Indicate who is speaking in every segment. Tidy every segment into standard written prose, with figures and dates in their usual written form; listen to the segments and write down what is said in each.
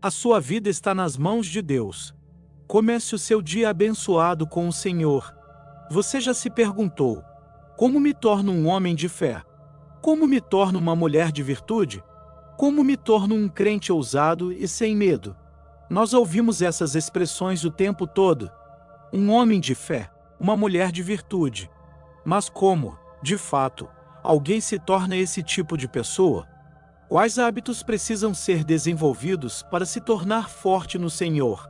Speaker 1: A sua vida está nas mãos de Deus. Comece o seu dia abençoado com o Senhor. Você já se perguntou: como me torno um homem de fé? Como me torno uma mulher de virtude? Como me torno um crente ousado e sem medo? Nós ouvimos essas expressões o tempo todo. Um homem de fé, uma mulher de virtude. Mas como, de fato, alguém se torna esse tipo de pessoa? Quais hábitos precisam ser desenvolvidos para se tornar forte no Senhor?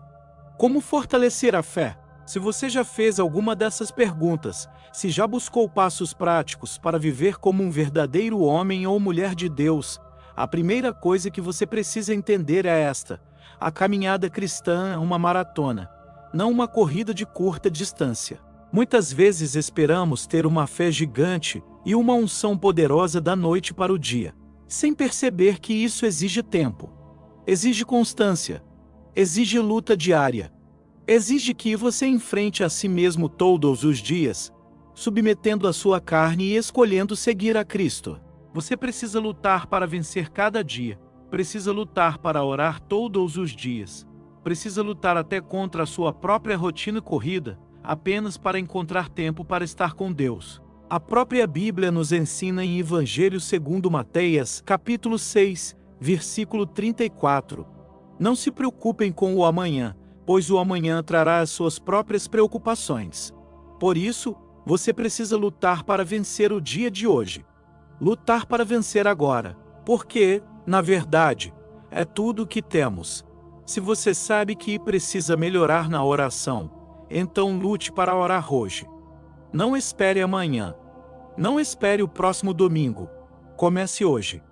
Speaker 1: Como fortalecer a fé? Se você já fez alguma dessas perguntas, se já buscou passos práticos para viver como um verdadeiro homem ou mulher de Deus, a primeira coisa que você precisa entender é esta: a caminhada cristã é uma maratona, não uma corrida de curta distância. Muitas vezes esperamos ter uma fé gigante e uma unção poderosa da noite para o dia, sem perceber que isso exige tempo, exige constância, exige luta diária, exige que você enfrente a si mesmo todos os dias, submetendo a sua carne e escolhendo seguir a Cristo. Você precisa lutar para vencer cada dia, precisa lutar para orar todos os dias, precisa lutar até contra a sua própria rotina corrida, apenas para encontrar tempo para estar com Deus. A própria Bíblia nos ensina em Evangelho segundo Mateus, capítulo 6, versículo 34. Não se preocupem com o amanhã, pois o amanhã trará as suas próprias preocupações. Por isso, você precisa lutar para vencer o dia de hoje. Lutar para vencer agora, porque, na verdade, é tudo o que temos. Se você sabe que precisa melhorar na oração, então lute para orar hoje. Não espere amanhã. Não espere o próximo domingo. Comece hoje.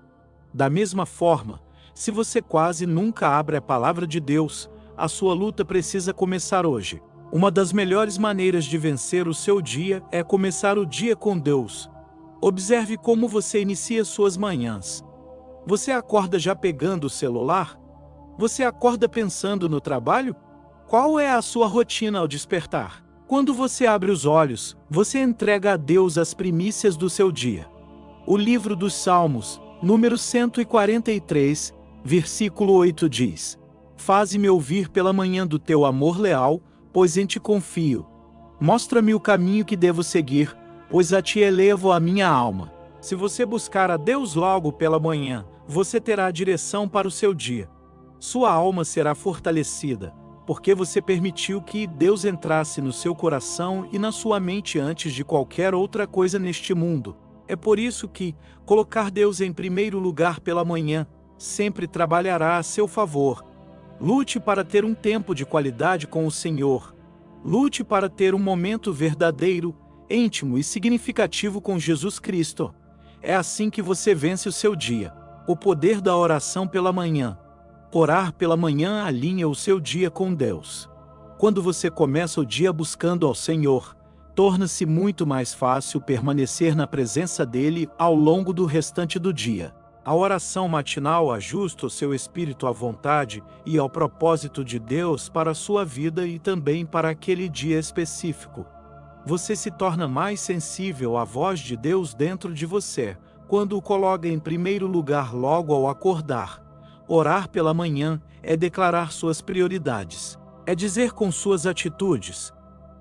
Speaker 1: Da mesma forma, se você quase nunca abre a palavra de Deus, a sua luta precisa começar hoje. Uma das melhores maneiras de vencer o seu dia é começar o dia com Deus. Observe como você inicia suas manhãs. Você acorda já pegando o celular? Você acorda pensando no trabalho? Qual é a sua rotina ao despertar? Quando você abre os olhos, você entrega a Deus as primícias do seu dia. O livro dos Salmos, número 143, versículo 8 diz: Faze-me ouvir pela manhã do teu amor leal, pois em ti confio. Mostra-me o caminho que devo seguir, pois a ti elevo a minha alma. Se você buscar a Deus logo pela manhã, você terá direção para o seu dia. Sua alma será fortalecida, porque você permitiu que Deus entrasse no seu coração e na sua mente antes de qualquer outra coisa neste mundo. É por isso que colocar Deus em primeiro lugar pela manhã sempre trabalhará a seu favor. Lute para ter um tempo de qualidade com o Senhor. Lute para ter um momento verdadeiro, íntimo e significativo com Jesus Cristo. É assim que você vence o seu dia. O poder da oração pela manhã. Orar pela manhã alinha o seu dia com Deus. Quando você começa o dia buscando ao Senhor, torna-se muito mais fácil permanecer na presença dele ao longo do restante do dia. A oração matinal ajusta o seu espírito à vontade e ao propósito de Deus para a sua vida e também para aquele dia específico. Você se torna mais sensível à voz de Deus dentro de você, quando o coloca em primeiro lugar logo ao acordar. Orar pela manhã é declarar suas prioridades. É dizer com suas atitudes: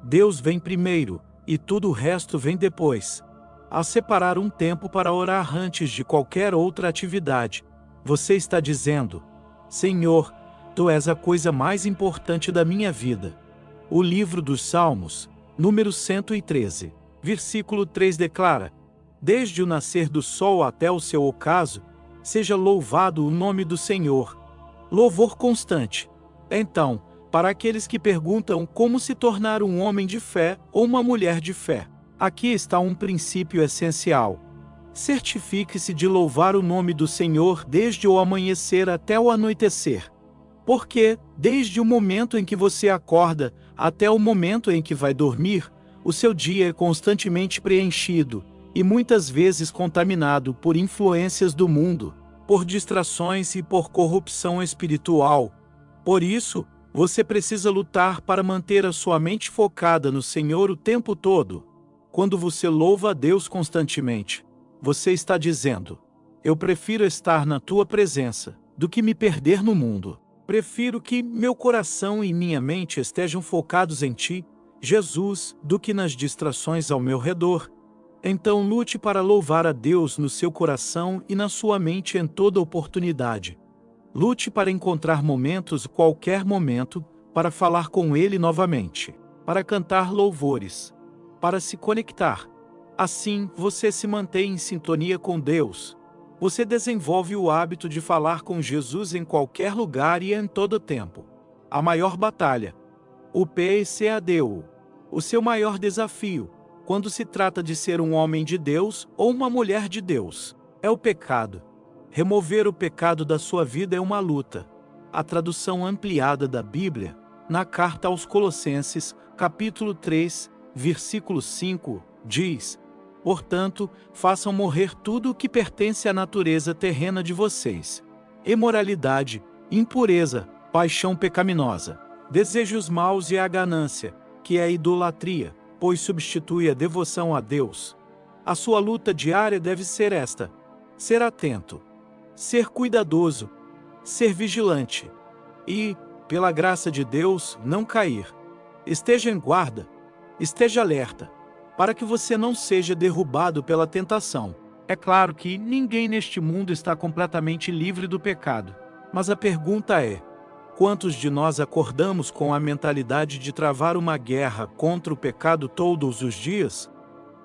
Speaker 1: Deus vem primeiro, e tudo o resto vem depois. Ao separar um tempo para orar antes de qualquer outra atividade, você está dizendo: Senhor, Tu és a coisa mais importante da minha vida. O livro dos Salmos, número 113, versículo 3 declara: Desde o nascer do sol até o seu ocaso, seja louvado o nome do Senhor. Louvor constante. Então, para aqueles que perguntam como se tornar um homem de fé ou uma mulher de fé, aqui está um princípio essencial. Certifique-se de louvar o nome do Senhor desde o amanhecer até o anoitecer. Porque, desde o momento em que você acorda até o momento em que vai dormir, o seu dia é constantemente preenchido e muitas vezes contaminado por influências do mundo, por distrações e por corrupção espiritual. Por isso, você precisa lutar para manter a sua mente focada no Senhor o tempo todo. Quando você louva a Deus constantemente, você está dizendo: Eu prefiro estar na tua presença do que me perder no mundo. Prefiro que meu coração e minha mente estejam focados em Ti, Jesus, do que nas distrações ao meu redor. Então lute para louvar a Deus no seu coração e na sua mente em toda oportunidade. Lute para encontrar momentos, qualquer momento, para falar com Ele novamente, para cantar louvores, para se conectar. Assim, você se mantém em sintonia com Deus. Você desenvolve o hábito de falar com Jesus em qualquer lugar e em todo tempo. A maior batalha. O PCADU. O seu maior desafio, quando se trata de ser um homem de Deus ou uma mulher de Deus, é o pecado. Remover o pecado da sua vida é uma luta. A tradução ampliada da Bíblia, na carta aos Colossenses, capítulo 3, versículo 5, diz: portanto, façam morrer tudo o que pertence à natureza terrena de vocês: imoralidade, impureza, paixão pecaminosa, desejos maus e a ganância, que é a idolatria, pois substitui a devoção a Deus. A sua luta diária deve ser esta: ser atento, ser cuidadoso, ser vigilante e, pela graça de Deus, não cair. Esteja em guarda, esteja alerta, para que você não seja derrubado pela tentação. É claro que ninguém neste mundo está completamente livre do pecado, mas a pergunta é: quantos de nós acordamos com a mentalidade de travar uma guerra contra o pecado todos os dias?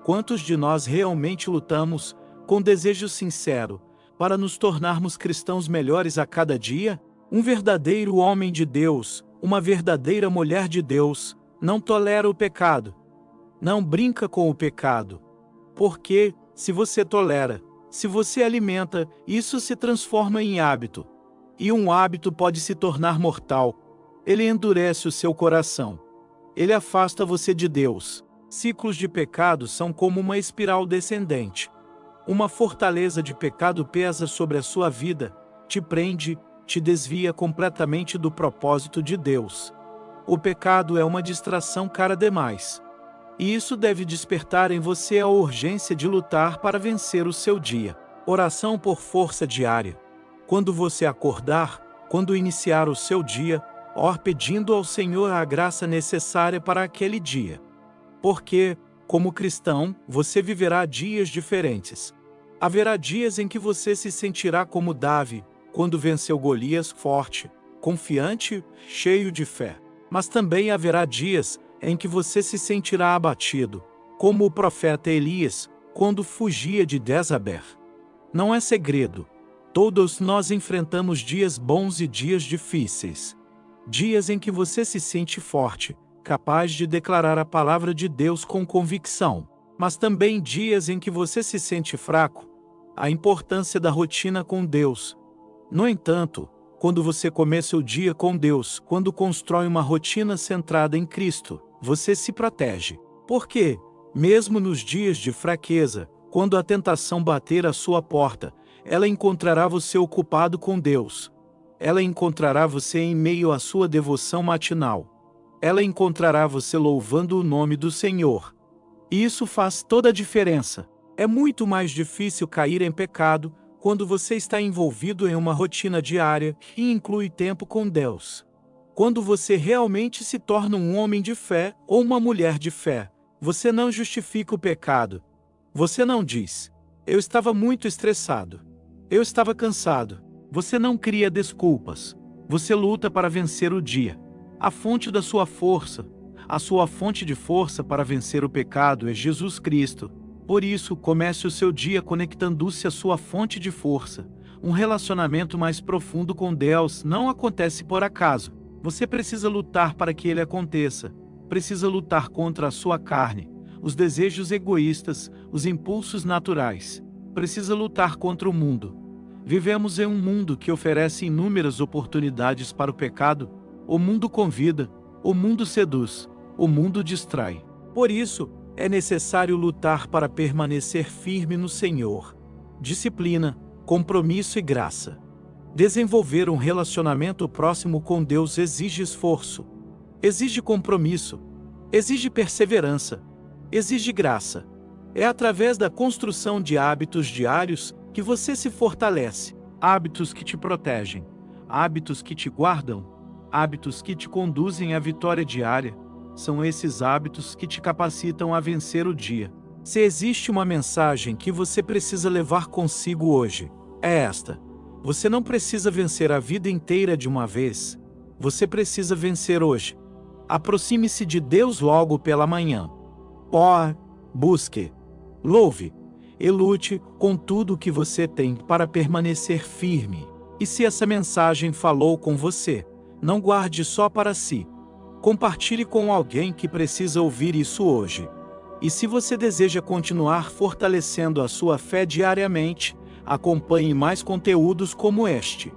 Speaker 1: Quantos de nós realmente lutamos, com desejo sincero, para nos tornarmos cristãos melhores a cada dia? Um verdadeiro homem de Deus, uma verdadeira mulher de Deus, não tolera o pecado. Não brinca com o pecado. Porque, se você tolera, se você alimenta, isso se transforma em hábito. E um hábito pode se tornar mortal. Ele endurece o seu coração. Ele afasta você de Deus. Ciclos de pecado são como uma espiral descendente. Uma fortaleza de pecado pesa sobre a sua vida, te prende, te desvia completamente do propósito de Deus. O pecado é uma distração cara demais. E isso deve despertar em você a urgência de lutar para vencer o seu dia. Oração por força diária. Quando você acordar, quando iniciar o seu dia, ore pedindo ao Senhor a graça necessária para aquele dia. Porque, como cristão, você viverá dias diferentes. Haverá dias em que você se sentirá como Davi, quando venceu Golias forte, confiante, cheio de fé. Mas também haverá dias em que você se sentirá abatido, como o profeta Elias, quando fugia de Jezabel. Não é segredo. Todos nós enfrentamos dias bons e dias difíceis. Dias em que você se sente forte, capaz de declarar a palavra de Deus com convicção. Mas também dias em que você se sente fraco. A importância da rotina com Deus. No entanto, quando você começa o dia com Deus, quando constrói uma rotina centrada em Cristo, você se protege. Porque, mesmo nos dias de fraqueza, quando a tentação bater à sua porta, ela encontrará você ocupado com Deus. Ela encontrará você em meio à sua devoção matinal. Ela encontrará você louvando o nome do Senhor. E isso faz toda a diferença. É muito mais difícil cair em pecado quando você está envolvido em uma rotina diária e inclui tempo com Deus. Quando você realmente se torna um homem de fé ou uma mulher de fé, você não justifica o pecado. Você não diz: eu estava muito estressado. Eu estava cansado. Você não cria desculpas. Você luta para vencer o dia. A fonte da sua força, a sua fonte de força para vencer o pecado é Jesus Cristo. Por isso, comece o seu dia conectando-se à sua fonte de força. Um relacionamento mais profundo com Deus não acontece por acaso. Você precisa lutar para que ele aconteça. Precisa lutar contra a sua carne, os desejos egoístas, os impulsos naturais. Precisa lutar contra o mundo. Vivemos em um mundo que oferece inúmeras oportunidades para o pecado. O mundo convida, o mundo seduz, o mundo distrai. Por isso, é necessário lutar para permanecer firme no Senhor. Disciplina, compromisso e graça. Desenvolver um relacionamento próximo com Deus exige esforço, exige compromisso, exige perseverança, exige graça. É através da construção de hábitos diários que você se fortalece, hábitos que te protegem, hábitos que te guardam, hábitos que te conduzem à vitória diária. São esses hábitos que te capacitam a vencer o dia. Se existe uma mensagem que você precisa levar consigo hoje, é esta: você não precisa vencer a vida inteira de uma vez. Você precisa vencer hoje. Aproxime-se de Deus logo pela manhã. Ore, busque, louve e lute com tudo o que você tem para permanecer firme. E se essa mensagem falou com você, não guarde só para si. Compartilhe com alguém que precisa ouvir isso hoje. E se você deseja continuar fortalecendo a sua fé diariamente, acompanhe mais conteúdos como este.